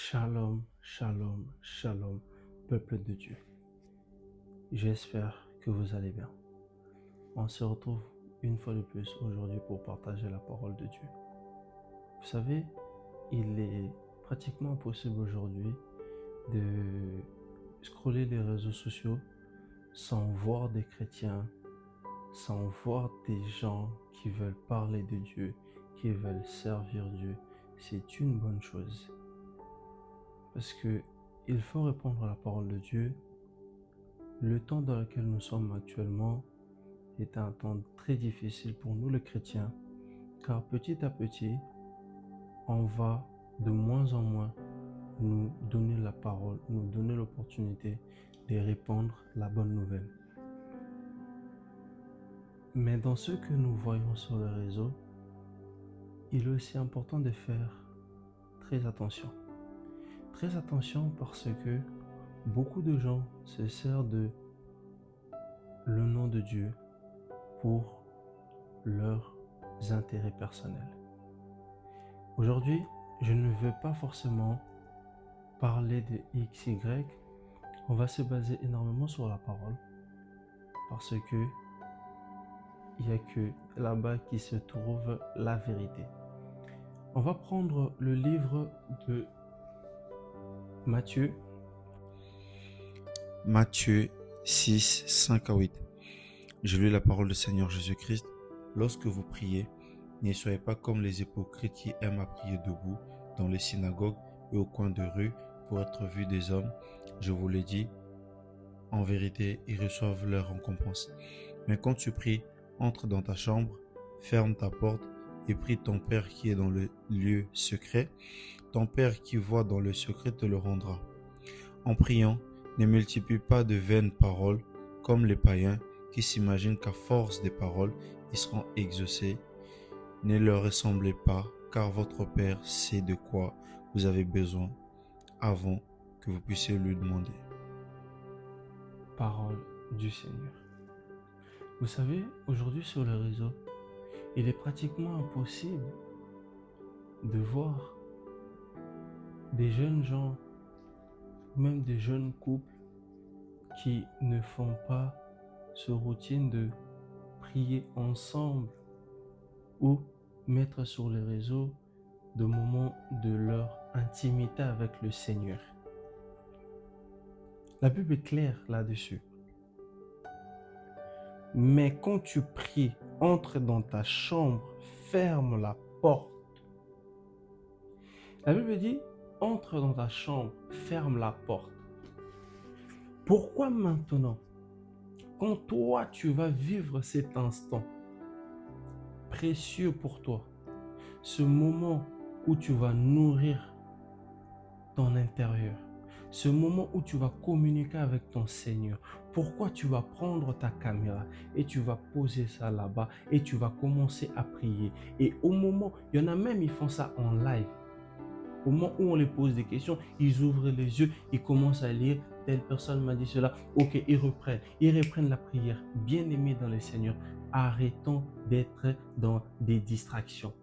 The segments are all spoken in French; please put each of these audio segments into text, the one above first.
Shalom, shalom, shalom, peuple de Dieu. J'espère que vous allez bien. On se retrouve une fois de plus aujourd'hui pour partager la parole de Dieu. Vous savez, il est pratiquement impossible aujourd'hui de scroller les réseaux sociaux sans voir des chrétiens, sans voir des gens qui veulent parler de Dieu, qui veulent servir Dieu. C'est une bonne chose. Parce que il faut répondre à la parole de Dieu. Le temps dans lequel nous sommes actuellement est un temps très difficile pour nous les chrétiens, car petit à petit, on va de moins en moins nous donner la parole, nous donner l'opportunité de répandre la bonne nouvelle. Mais dans ce que nous voyons sur les réseaux, il est aussi important de faire très attention. Très attention parce que beaucoup de gens se servent de le nom de Dieu pour leurs intérêts personnels. Aujourd'hui, je ne veux pas forcément parler de XY. On va se baser énormément sur la parole parce que il n'y a que là-bas qui se trouve la vérité. On va prendre le livre de Matthieu. Matthieu 6, 5 à 8. Je lis la parole du Seigneur Jésus-Christ. Lorsque vous priez, ne soyez pas comme les hypocrites qui aiment à prier debout dans les synagogues et au coin de rue pour être vus des hommes. Je vous l'ai dit, en vérité, ils reçoivent leur récompense. Mais quand tu pries, entre dans ta chambre, ferme ta porte et prie ton Père qui est dans le lieu secret. Ton Père qui voit dans le secret te le rendra. En priant, ne multiplie pas de vaines paroles comme les païens qui s'imaginent qu'à force des paroles, ils seront exaucés. Ne leur ressemblez pas, car votre Père sait de quoi vous avez besoin avant que vous puissiez lui demander. Parole du Seigneur. Vous savez, aujourd'hui sur les réseaux, il est pratiquement impossible de voir des jeunes gens, même des jeunes couples qui ne font pas ce routine de prier ensemble ou mettre sur les réseaux de moments de leur intimité avec le Seigneur. La Bible est claire là-dessus. Mais quand tu pries, entre dans ta chambre, ferme la porte. La Bible dit, entre dans ta chambre, ferme la porte. Pourquoi maintenant, quand toi tu vas vivre cet instant précieux pour toi, ce moment où tu vas nourrir ton intérieur, ce moment où tu vas communiquer avec ton Seigneur, pourquoi tu vas prendre ta caméra et tu vas poser ça là-bas et tu vas commencer à prier. Et au moment, il y en a même, ils font ça en live. Au moment où on les pose des questions, ils ouvrent les yeux, ils commencent à lire. Telle personne m'a dit cela. Ok, ils reprennent la prière. Bien-aimés dans le Seigneur, arrêtons d'être dans des distractions.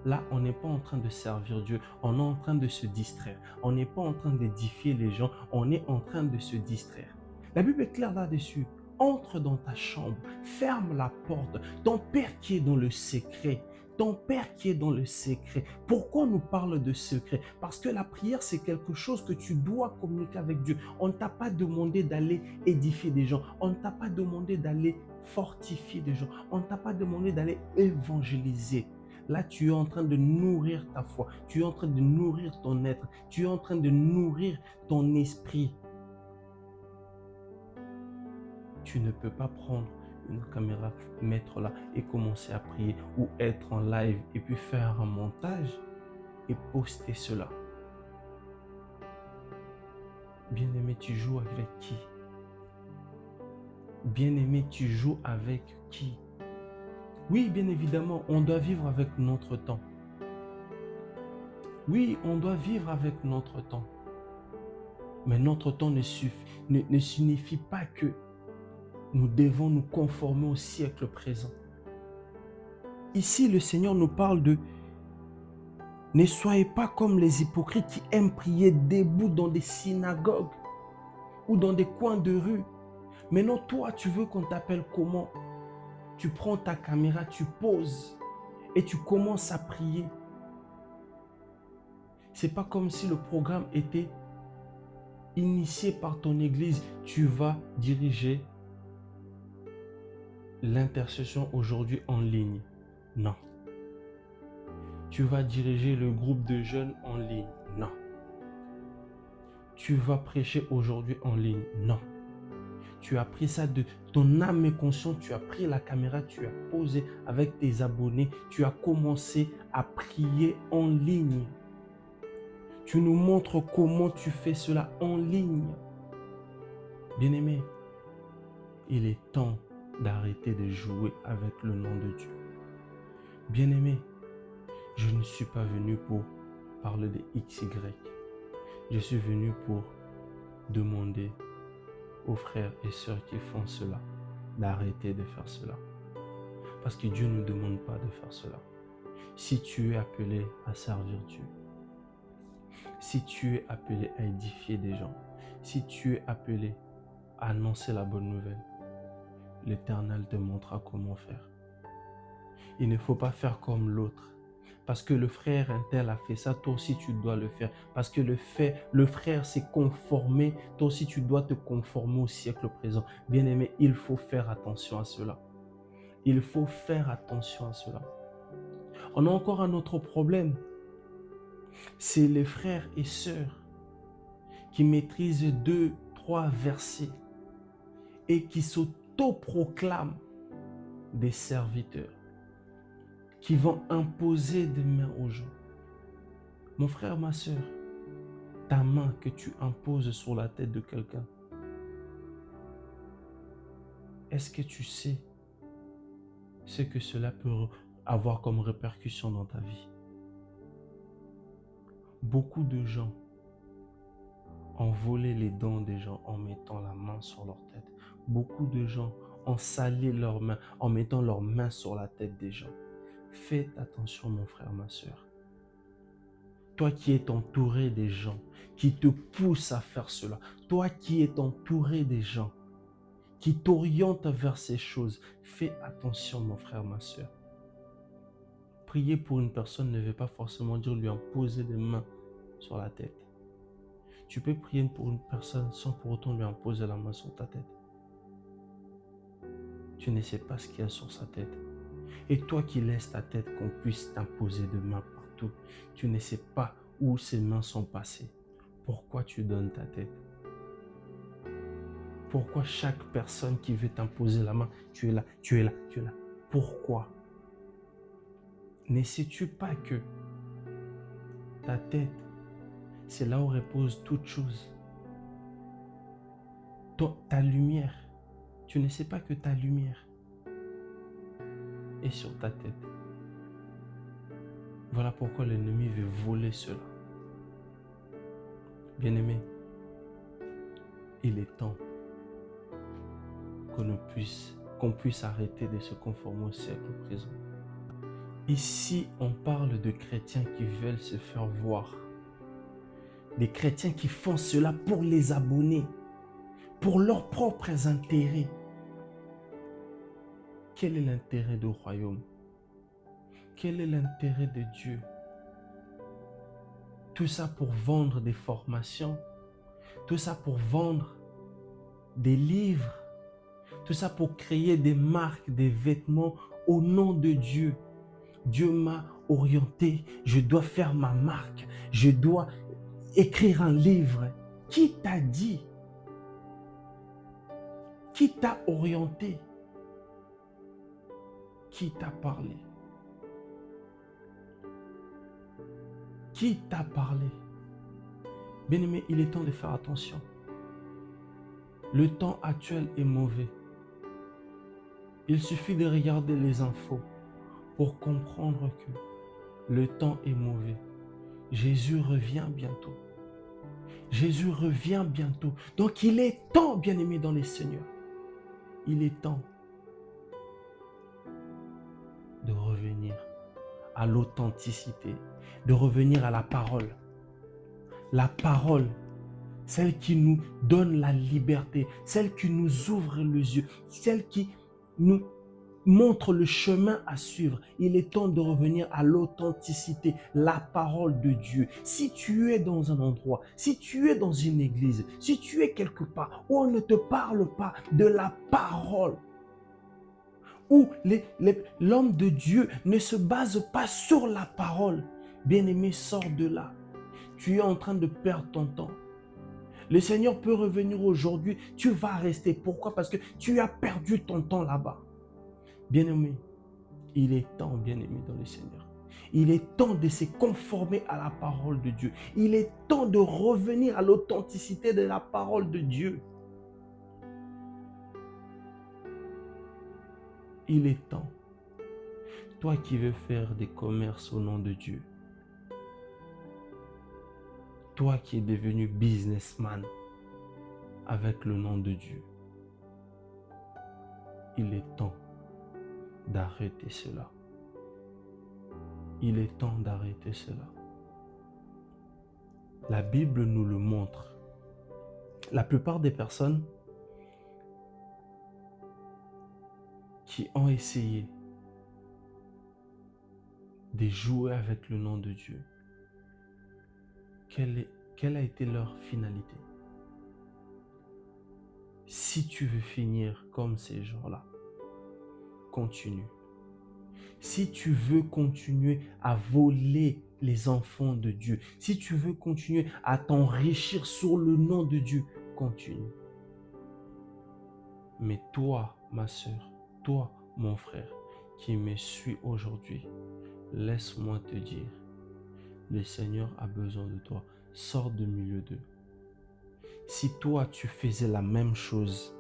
Là, on n'est pas en train de servir Dieu, on est en train de se distraire. On n'est pas en train d'édifier les gens, on est en train de se distraire. La Bible est claire là-dessus. Entre dans ta chambre, ferme la porte. Ton Père qui est dans le secret, ton Père qui est dans le secret. Pourquoi on nous parle de secret? Parce que la prière, c'est quelque chose que tu dois communiquer avec Dieu. On ne t'a pas demandé d'aller édifier des gens. On ne t'a pas demandé d'aller fortifier des gens. On ne t'a pas demandé d'aller évangéliser. Là, tu es en train de nourrir ta foi. Tu es en train de nourrir ton être. Tu es en train de nourrir ton esprit. Tu ne peux pas prendre une caméra, mettre là et commencer à prier ou être en live et puis faire un montage et poster cela. Bien-aimé, tu joues avec qui? Bien-aimé, tu joues avec qui? Oui, bien évidemment, on doit vivre avec notre temps. Oui, on doit vivre avec notre temps. Mais notre temps ne signifie pas que nous devons nous conformer au siècle présent. Ici, le Seigneur nous parle de Ne soyez pas comme les hypocrites qui aiment prier debout dans des synagogues ou dans des coins de rue. Maintenant, toi, tu veux qu'on t'appelle comment? Tu prends ta caméra, tu poses et tu commences à prier. C'est pas comme si le programme était initié par ton église. Tu vas diriger l'intercession aujourd'hui en ligne. Non. Tu vas diriger le groupe de jeunes en ligne. Non. Tu vas prêcher aujourd'hui en ligne. Non. Tu as pris ça de ton âme et conscience, tu as pris la caméra, tu as posé avec tes abonnés, tu as commencé à prier en ligne. Tu nous montres comment tu fais cela en ligne. Bien-aimé, il est temps d'arrêter de jouer avec le nom de Dieu. Bien-aimé, je ne suis pas venu pour parler de XY. Je suis venu pour demander aux frères et sœurs qui font cela d'arrêter de faire cela. Parce que Dieu ne nous demande pas de faire cela. Si tu es appelé à servir Dieu, si tu es appelé à édifier des gens, si tu es appelé à annoncer la bonne nouvelle, l'Éternel te montrera comment faire. Il ne faut pas faire comme l'autre. Parce que le frère un tel a fait ça, toi aussi tu dois le faire. Parce que le frère s'est conformé, toi aussi tu dois te conformer au siècle présent. Bien-aimé, il faut faire attention à cela. Il faut faire attention à cela. On a encore un autre problème. C'est les frères et sœurs qui maîtrisent 2, 3 versets et qui s'autoproclament des serviteurs, qui vont imposer des mains aux gens. Mon frère, ma sœur, ta main que tu imposes sur la tête de quelqu'un, est-ce que tu sais ce que cela peut avoir comme répercussion dans ta vie? Beaucoup de gens ont volé les dons des gens en mettant la main sur leur tête. Beaucoup de gens ont sali leurs mains en mettant leurs mains sur la tête des gens. Faites attention, mon frère, ma sœur. Toi qui es entouré des gens qui te poussent à faire cela, toi qui es entouré des gens qui t'orientent vers ces choses, fais attention, mon frère, ma sœur. Prier pour une personne ne veut pas forcément dire lui imposer des mains sur la tête. Tu peux prier pour une personne sans pour autant lui imposer la main sur ta tête. Tu ne sais pas ce qu'il y a sur sa tête. Et toi qui laisses ta tête qu'on puisse t'imposer de mains partout, tu ne sais pas où ces mains sont passées. Pourquoi tu donnes ta tête? Pourquoi chaque personne qui veut t'imposer la main, tu es là, tu es là, tu es là? Pourquoi? Ne sais-tu pas que ta tête, c'est là où repose toute chose? Ta lumière, tu ne sais pas que ta lumière est sur ta tête. Voilà pourquoi l'ennemi veut voler cela. Bien-aimé, il est temps qu'on puisse arrêter de se conformer au siècle présent. Ici, on parle de chrétiens qui veulent se faire voir. Des chrétiens qui font cela pour les abonnés, pour leurs propres intérêts. Quel est l'intérêt du royaume? Quel est l'intérêt de Dieu? Tout ça pour vendre des formations, tout ça pour vendre des livres, tout ça pour créer des marques, des vêtements au nom de Dieu. Dieu m'a orienté, je dois faire ma marque, je dois écrire un livre. Qui t'a dit? Qui t'a orienté? Qui t'a parlé? Qui t'a parlé? Bien-aimé, il est temps de faire attention. Le temps actuel est mauvais. Il suffit de regarder les infos pour comprendre que le temps est mauvais. Jésus revient bientôt. Jésus revient bientôt. Donc il est temps, bien-aimé dans les seigneurs. Il est temps de revenir à l'authenticité, de revenir à la parole. La parole, celle qui nous donne la liberté, celle qui nous ouvre les yeux, celle qui nous montre le chemin à suivre. Il est temps de revenir à l'authenticité, la parole de Dieu. Si tu es dans un endroit, si tu es dans une église, si tu es quelque part où on ne te parle pas de la parole, où l'homme de Dieu ne se base pas sur la parole, bien-aimé, sors de là. Tu es en train de perdre ton temps. Le Seigneur peut revenir aujourd'hui, tu vas rester. Pourquoi? Parce que tu as perdu ton temps là-bas. Bien-aimé, il est temps, bien-aimé dans le Seigneur. Il est temps de se conformer à la parole de Dieu. Il est temps de revenir à l'authenticité de la parole de Dieu. Il est temps. Toi qui veux faire des commerces au nom de Dieu. Toi qui es devenu businessman avec le nom de Dieu. Il est temps d'arrêter cela. Il est temps d'arrêter cela. La Bible nous le montre. La plupart des personnes qui ont essayé de jouer avec le nom de Dieu, quelle a été leur finalité? Si tu veux finir comme ces gens-là, continue. Si tu veux continuer à voler les enfants de Dieu, si tu veux continuer à t'enrichir sur le nom de Dieu, continue. Mais toi, ma soeur, toi, mon frère, qui me suis aujourd'hui, laisse-moi te dire, le Seigneur a besoin de toi. Sors du milieu d'eux. Si toi, tu faisais la même chose,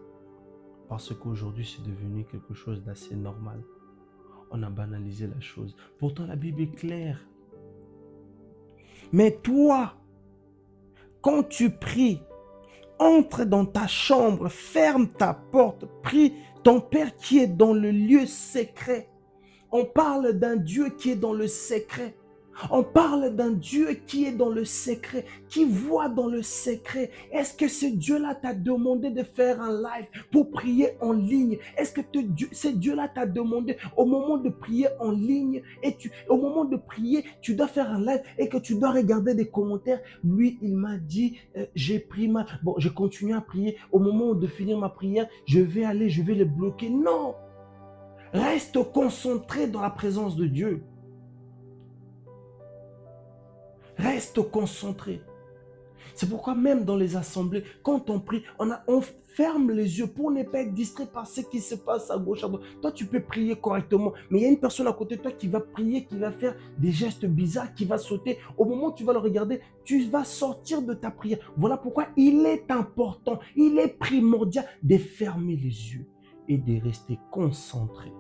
parce qu'aujourd'hui, c'est devenu quelque chose d'assez normal, on a banalisé la chose. Pourtant, la Bible est claire. Mais toi, quand tu pries, entre dans ta chambre, ferme ta porte, prie ton Père qui est dans le lieu secret. On parle d'un Dieu qui est dans le secret. On parle d'un Dieu qui est dans le secret, qui voit dans le secret. Est-ce que ce Dieu-là t'a demandé de faire un live pour prier en ligne? Est-ce que ce Dieu-là t'a demandé au moment de prier en ligne et au moment de prier, tu dois faire un live et que tu dois regarder des commentaires? Lui, il m'a dit, j'ai pris mal. Bon, je continue à prier. Au moment de finir ma prière, je vais les bloquer. Non! Reste concentré dans la présence de Dieu. Reste concentré. C'est pourquoi même dans les assemblées, quand on prie, on ferme les yeux pour ne pas être distrait par ce qui se passe à gauche, à droite. Toi, tu peux prier correctement, mais il y a une personne à côté de toi qui va prier, qui va faire des gestes bizarres, qui va sauter. Au moment où tu vas le regarder, tu vas sortir de ta prière. Voilà pourquoi il est important, il est primordial de fermer les yeux et de rester concentré.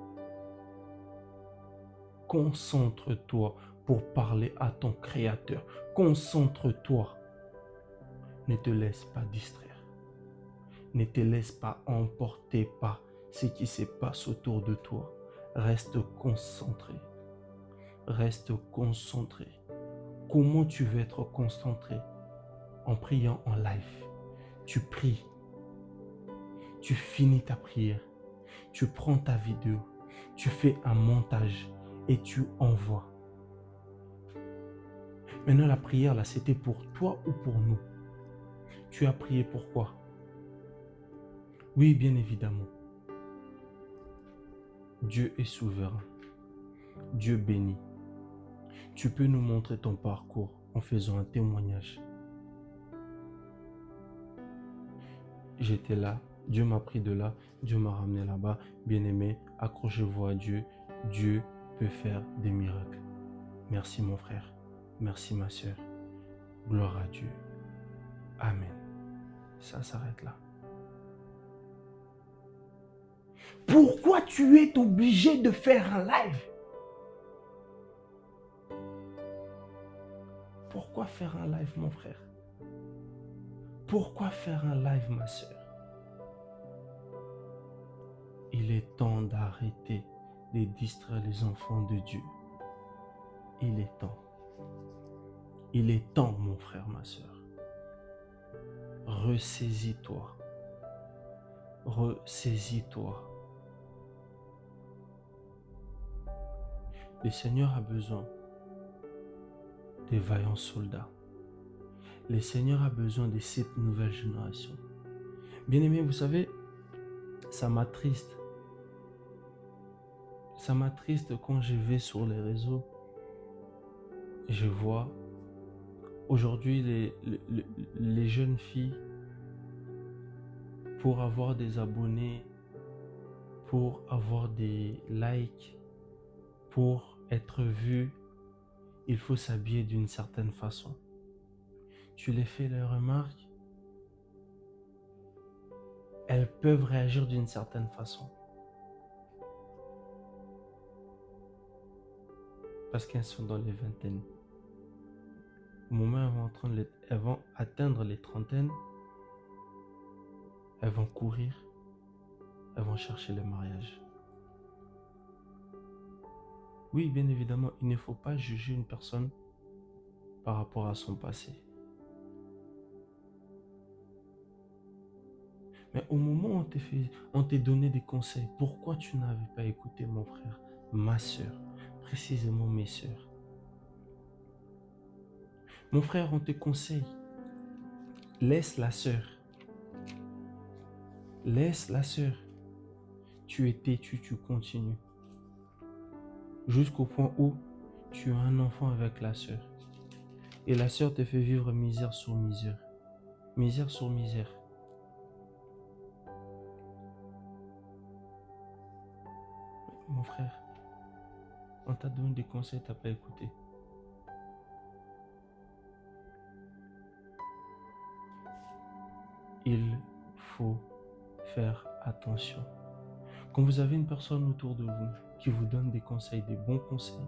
Concentre-toi pour parler à ton Créateur. Concentre-toi. Ne te laisse pas distraire. Ne te laisse pas emporter par ce qui se passe autour de toi. Reste concentré. Reste concentré. Comment tu veux être concentré? En priant en live. Tu pries. Tu finis ta prière. Tu prends ta vidéo. Tu fais un montage et tu envoies. Maintenant, la prière, là, c'était pour toi ou pour nous? Tu as prié pourquoi? Oui, bien évidemment. Dieu est souverain. Dieu bénit. Tu peux nous montrer ton parcours en faisant un témoignage. J'étais là, Dieu m'a pris de là, Dieu m'a ramené là-bas. Bien-aimé, accrochez-vous à Dieu. Dieu peut faire des miracles. Merci mon frère. Merci ma soeur. Gloire à Dieu. Amen. Ça s'arrête là. Pourquoi tu es obligé de faire un live? Pourquoi faire un live, mon frère? Pourquoi faire un live, ma soeur? Il est temps d'arrêter de distraire les enfants de Dieu. Il est temps. Il est temps, mon frère, ma soeur. Ressaisis-toi. Ressaisis-toi. Le Seigneur a besoin des vaillants soldats. Le Seigneur a besoin de cette nouvelle génération. Bien-aimés, vous savez, ça m'attriste. Ça m'attriste quand je vais sur les réseaux et je vois aujourd'hui les jeunes filles, pour avoir des abonnés, pour avoir des likes, pour être vu, il faut s'habiller d'une certaine façon. Tu les fais les remarques, elles peuvent réagir d'une certaine façon. Parce qu'elles sont dans les vingtaines. Au moment où elles vont atteindre les trentaines, elles vont courir, elles vont chercher le mariage. Oui, bien évidemment, il ne faut pas juger une personne par rapport à son passé. Mais au moment où on t'a donné des conseils, pourquoi tu n'avais pas écouté mon frère, ma soeur, précisément mes soeurs? Mon frère, on te conseille, laisse la soeur. Laisse la soeur. Tu es têtu, tu continues. Jusqu'au point où tu as un enfant avec la soeur. Et la soeur te fait vivre misère sur misère. Misère sur misère. Mon frère, on t'a donné des conseils, tu n'as pas écouté. Il faut faire attention. Quand vous avez une personne autour de vous qui vous donne des conseils, des bons conseils,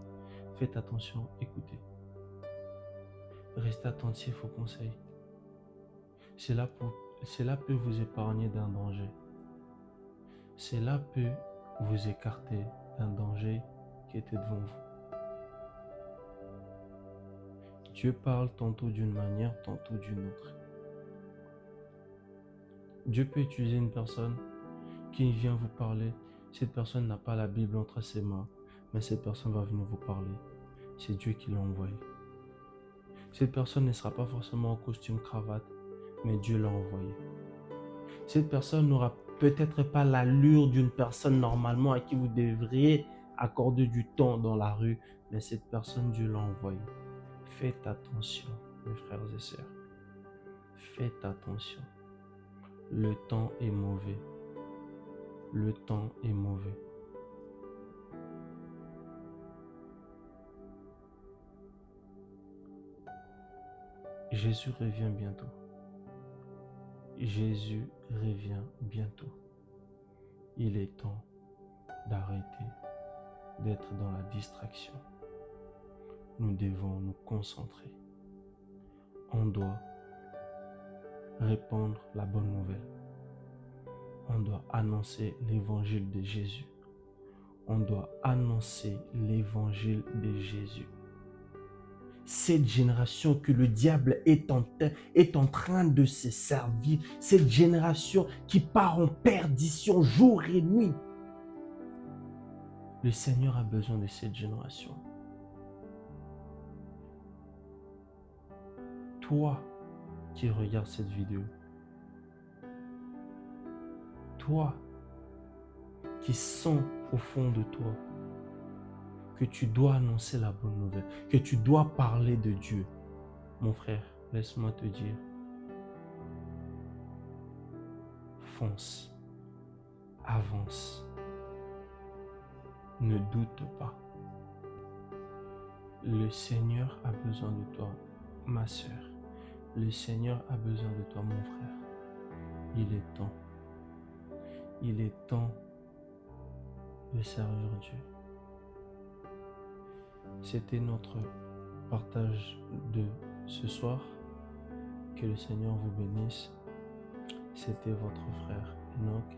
faites attention, écoutez. Restez attentif aux conseils. Cela peut vous épargner d'un danger. Cela peut vous écarter d'un danger qui était devant vous. Dieu parle tantôt d'une manière, tantôt d'une autre. Dieu peut utiliser une personne qui vient vous parler. Cette personne n'a pas la Bible entre ses mains, mais cette personne va venir vous parler. C'est Dieu qui l'a envoyé. Cette personne ne sera pas forcément en costume cravate, mais Dieu l'a envoyé. Cette personne n'aura peut-être pas l'allure d'une personne normalement à qui vous devriez accorder du temps dans la rue, mais cette personne, Dieu l'a envoyé. Faites attention, mes frères et sœurs. Faites attention. Le temps est mauvais. Le temps est mauvais. Jésus revient bientôt. Jésus revient bientôt. Il est temps d'arrêter d'être dans la distraction. Nous devons nous concentrer. On doit répandre la bonne nouvelle. On doit annoncer l'évangile de Jésus. On doit annoncer l'évangile de Jésus. Cette génération que le diable est en train de se servir, cette génération qui part en perdition jour et nuit. Le Seigneur a besoin de cette génération. Toi qui regardes cette vidéo, toi qui sens au fond de toi que tu dois annoncer la bonne nouvelle, que tu dois parler de Dieu, mon frère, laisse-moi te dire, fonce, avance, ne doute pas. Le Seigneur a besoin de toi, ma soeur. Le Seigneur a besoin de toi, mon frère. Il est temps. Il est temps de servir Dieu. C'était notre partage de ce soir. Que le Seigneur vous bénisse. C'était votre frère Enoch.